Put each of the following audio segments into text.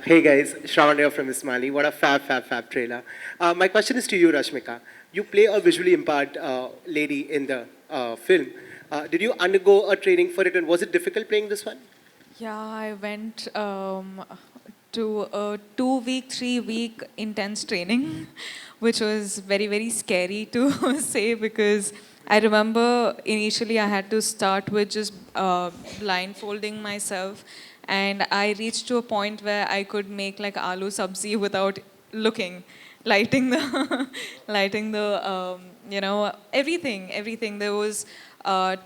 Hey guys, Shravan here from Ismaili. What a fab trailer. My question is to you, Rashmika. You play a visually impaired lady in the film. Did you undergo a training for it, and was it difficult playing this one? Yeah, I went to a 2 week, 3 week intense training, which was very, very scary to say because I remember initially I had to start with just blindfolding myself, and I reached to a point where I could make like aloo sabzi without looking, lighting the, lighting the, everything. There was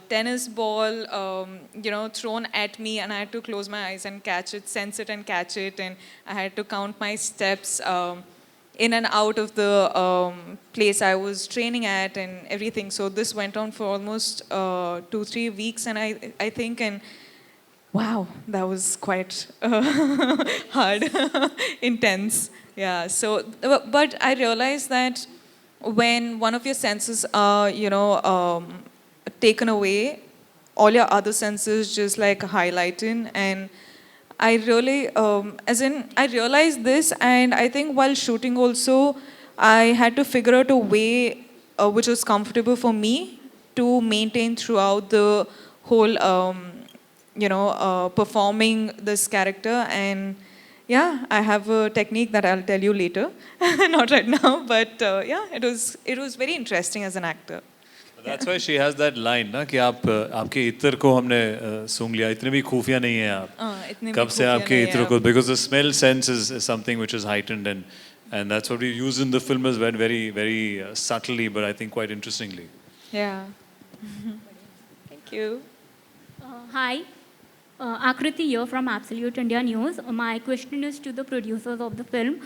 tennis ball, thrown at me, and I had to close my eyes and catch it, sense it and catch it, and I had to count my steps in and out of the place I was training at and everything. So this went on for almost 2-3 weeks, and I think, and wow, that was quite hard, intense. Yeah. So, but I realized that when one of your senses are, taken away, all your other senses just like highlighting. And I really, I realized this, and I think while shooting also, I had to figure out a way which was comfortable for me to maintain throughout the whole, performing this character. And yeah, I have a technique that I'll tell you later, not right now. But yeah, it was very interesting as an actor. That's why she has that line ना कि आप आपके इत्र को हमने सूंघ लिया, इतने भी खुफिया नहीं है आप, इतने भी कब से खुफिया आपके नहीं है इत्र आप। को, because the smell sense is something which is heightened, and that's what we use in the film as well, very subtly, but I think quite interestingly. Yeah. Thank you. Hi, Akriti here from Absolute India News. My question is to the producers of the film.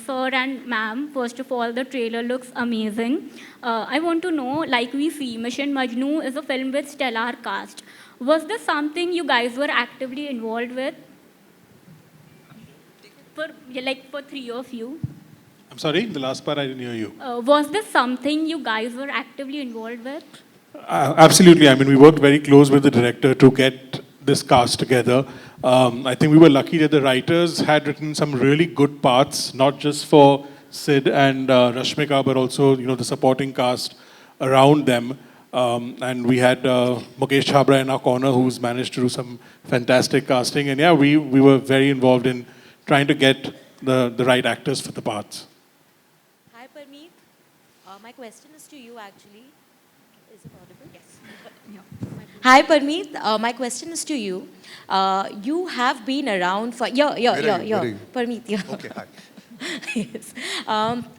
Sir and ma'am, first of all, the trailer looks amazing. I want to know, like we see, Mission Majnu is a film with stellar cast. Was this something you guys were actively involved with? For three of you. I'm sorry, the last part I didn't hear you. Was this something you guys were actively involved with? Absolutely. I mean, we worked very close with the director to get this cast together. I think we were lucky that the writers had written some really good parts, not just for Sid and Rashmika, but also the supporting cast around them. And we had Mukesh Chabra in our corner, who's managed to do some fantastic casting. And yeah, we were very involved in trying to get the right actors for the parts. Hi, Parmeet. My question is to you, actually. Is it audible? Yes. Hi, Parmeet. My question is to you. You have been around for... Parmeet, yeah. Okay, hi. Yes.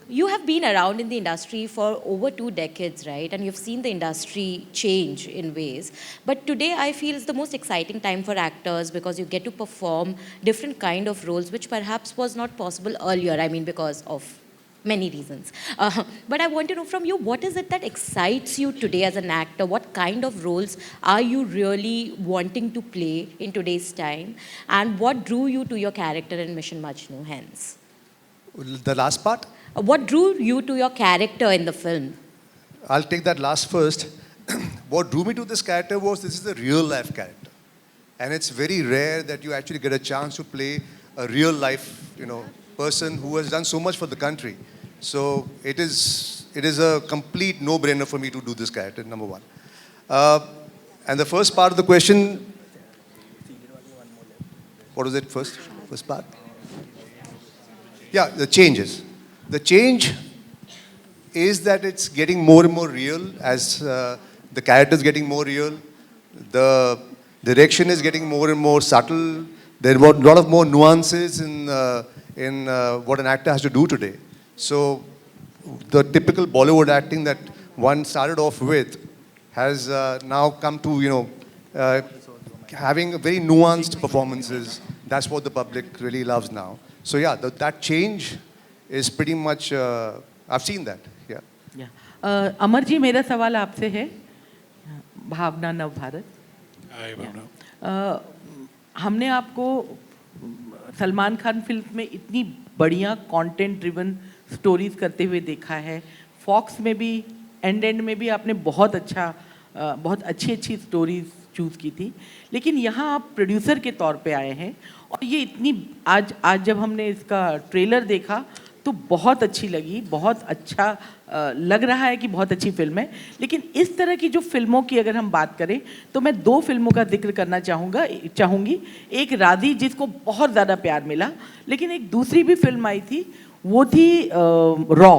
You have been around in the industry for over 2 decades, right? And you've seen the industry change in ways. But today, I feel it's the most exciting time for actors because you get to perform different kind of roles, which perhaps was not possible earlier. I mean, because of many reasons. But I want to know from you, what is it that excites you today as an actor? What kind of roles are you really wanting to play in today's time? And what drew you to your character in Mission Majnu, hence? The last part? What drew you to your character in the film? I'll take that last first. What drew me to this character was this is a real life character. And it's very rare that you actually get a chance to play a real life, person who has done so much for the country. So it is a complete no-brainer for me to do this character, number one. And the first part of the question, what was it first? First part? Yeah, the changes. The change is that it's getting more and more real as the character is getting more real. The direction is getting more and more subtle. There are a lot of more nuances in what an actor has to do today. So the typical Bollywood acting that one started off with has now come to, having very nuanced performances. That's what the public really loves now. So yeah, that change is pretty much, I've seen that, yeah. Yeah. Amar ji, मेरा सवाल आपसे है, भावना नव Bharat. Hi, Bhavna. हमने आपको Salman Khan film में इतनी बढ़िया कंटेंट ड्रिवन स्टोरीज करते हुए देखा है. फॉक्स में भी एंड में भी आपने बहुत अच्छी स्टोरीज चूज़ की थी, लेकिन यहाँ आप प्रोड्यूसर के तौर पे आए हैं और ये इतनी आज जब हमने इसका ट्रेलर देखा तो बहुत अच्छी लगी, बहुत अच्छा लग रहा है कि बहुत अच्छी फिल्म है। लेकिन इस तरह की जो फिल्मों की अगर हम बात करें तो मैं 2 फिल्मों का जिक्र करना चाहूँगी। एक राधी जिसको बहुत ज़्यादा प्यार मिला, लेकिन एक दूसरी भी फिल्म आई थी, वो थी रॉ,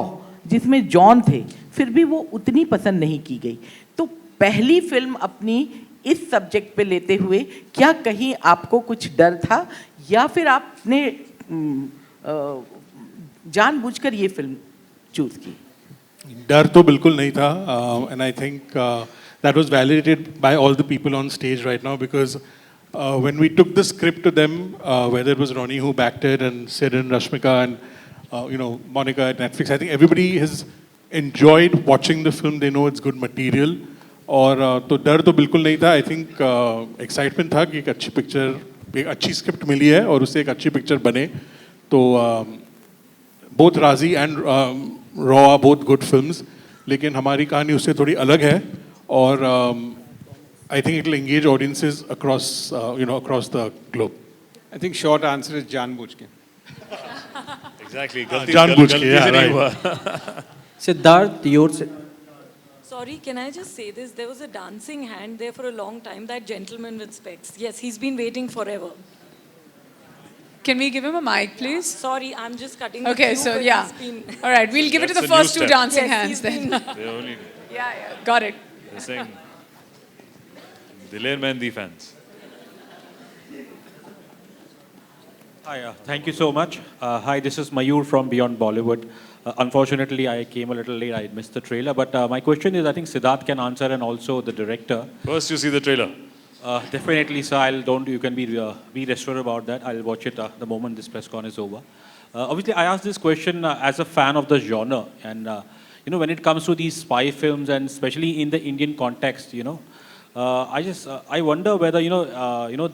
जिसमें जॉन थे, फिर भी वो उतनी पसंद नहीं की गई। तो पहली फिल्म अपनी इस सब्जेक्ट पे लेते हुए क्या कहीं आपको कुछ डर था या फिर आपने जानबूझकर ये फिल्म चूज की? डर तो बिल्कुल नहीं था, and I think that was validated by all the people on stage right now, because when we took the script to them, whether it was Ronnie who backed it and Sid and Rashmika and Monica at Netflix, I think everybody has enjoyed watching the film. They know it's good material. और तो डर तो बिल्कुल नहीं था. I think excitement था कि एक अच्छी पिक्चर, एक अच्छी स्क्रिप्ट मिली है और उससे एक अच्छी पिक्चर बने. तो both Razi and Raw are both good films, लेकिन हमारी कहानी उससे थोड़ी अलग है और I think it will engage audiences across across the globe. I think short answer is जानबूझ के. Exactly. जानबूझ के, yeah, right. Sidharth, Sorry, can I just say this? There was a dancing hand there for a long time, that gentleman with specs. Yes, he's been waiting forever. Can we give him a mic, please? Sorry, I'm just cutting Okay, the so but yeah. he's been... All right, we'll give it to the That's a new first 2 step. dancing Yes, hands he's then. been- They only Yeah, got it. they're saying Diler Mehndi fans. Hi, thank you so much. Hi, this is Mayur from Beyond Bollywood. Unfortunately, I came a little late. I missed the trailer. But my question is, I think Sidharth can answer, and also the director. First, you see the trailer. Definitely, so you can be reassured about that. I'll watch it the moment this press con is over. Obviously, I asked this question as a fan of the genre, and when it comes to these spy films, and especially in the Indian context, I wonder whether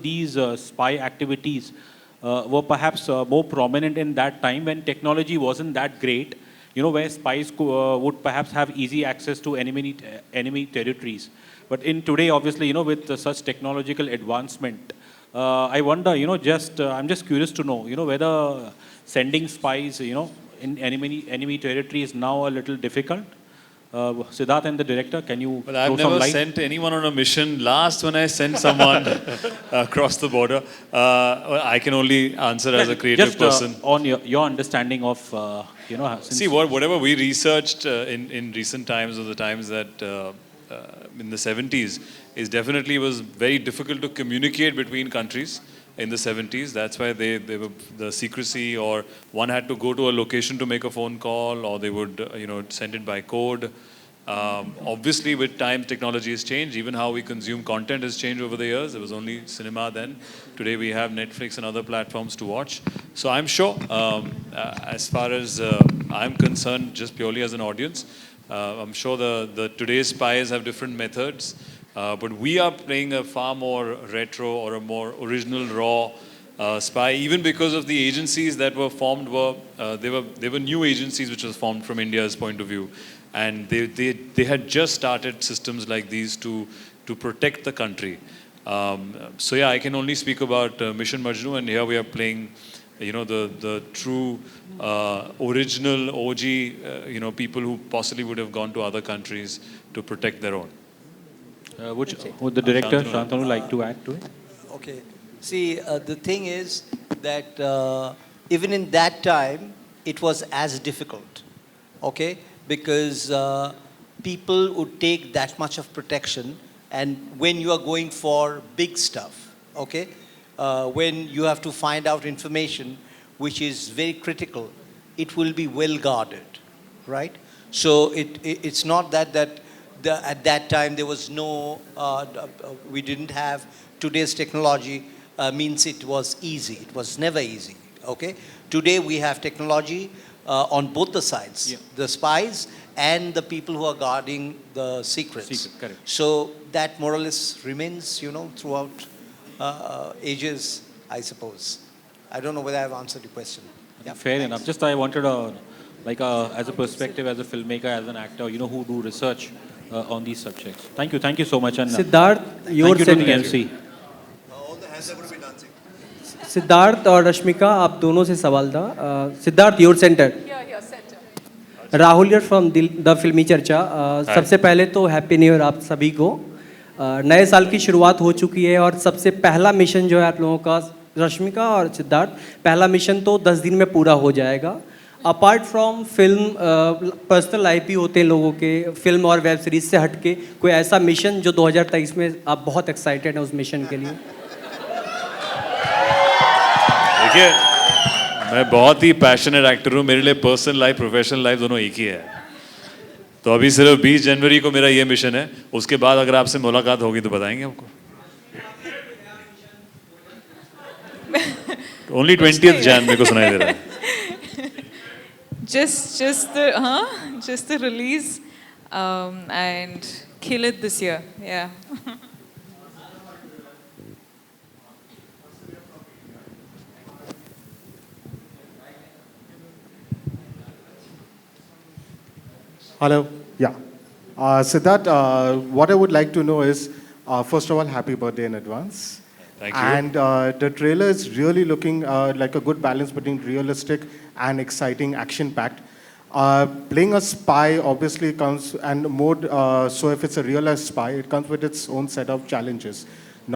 these spy activities were perhaps more prominent in that time when technology wasn't that great, where spies would perhaps have easy access to enemy territories. But in today, obviously, with such technological advancement, I wonder, I'm just curious to know, whether sending spies, in enemy territory is now a little difficult. Sidharth and the director, can you Well, I've throw some never light? sent anyone on a mission. Last, when I sent someone across the border, I can only answer as a creative Just person. on your understanding of, since See, whatever we researched in recent times, or the times that in the 70s, is definitely was very difficult to communicate between countries in the 70s. That's why they were the secrecy, or one had to go to a location to make a phone call, or they would send it by code. Obviously, with time, technology has changed. Even how we consume content has changed over the years. There was only cinema then. Today we have Netflix and other platforms to watch. So I'm sure, as far as I'm concerned, just purely as an audience, I'm sure the today's spies have different methods. But we are playing a far more retro or a more original, raw spy, even because of the agencies that were formed. They were new agencies which was formed from India's point of view, and they had just started systems like these to protect the country. So yeah, I can only speak about Mission Majnu, and here we are playing, the true original OG, people who possibly would have gone to other countries to protect their own. would the director Shantanu like to add to it? Okay. See, the thing is that even in that time, it was as difficult, okay? Because people would take that much of protection, and when you are going for big stuff, okay? When you have to find out information which is very critical, it will be well guarded, right? So it's not that at that time there was no, we didn't have today's technology means it was easy. It was never easy, okay? Today we have technology on both the sides, Yeah. the spies and the people who are guarding the secrets. Secret, correct. So that more or less remains, throughout ages, I suppose. I don't know whether I've answered your question. Yeah, Fair thanks. enough. Just I wanted as a perspective, as a filmmaker, as an actor, who do research on these subjects. Thank you so much. And Siddharth, your thank you to the center. MC. Siddharth और रश्मिका आप दोनों से सवाल था Siddharth your centre Rahul you're from the Filmi Charcha सबसे पहले तो happy new year आप सभी को नए साल की शुरुआत हो चुकी है और सबसे पहला मिशन जो है आप लोगों का रश्मिका और सिद्धार्थ पहला मिशन तो 10 दिन में पूरा हो जाएगा apart from film personal life भी होते हैं लोगों के फिल्म और वेब सीरीज से हट के कोई ऐसा मिशन जो 2023 में आप बहुत एक्साइटेड हैं उस मिशन के लिए देखिए मैं बहुत ही पैशनेट एक्टर हूँ मेरे लिए पर्सनल लाइफ प्रोफेशनल लाइफ दोनों एक ही है तो अभी सिर्फ 20 जनवरी को मेरा ये मिशन है उसके बाद अगर आपसे मुलाकात होगी तो बताएंगे आपको ओनली 20th जैन मेरे को सुनाई दे रहा है just the release and kill it this year. Yeah. Hello. Yeah. Sidharth, what I would like to know is, first of all, happy birthday in advance. Thank you. And the trailer is really looking like a good balance between realistic and exciting, action-packed. Playing a spy obviously comes, and more so if it's a realized spy, it comes with its own set of challenges.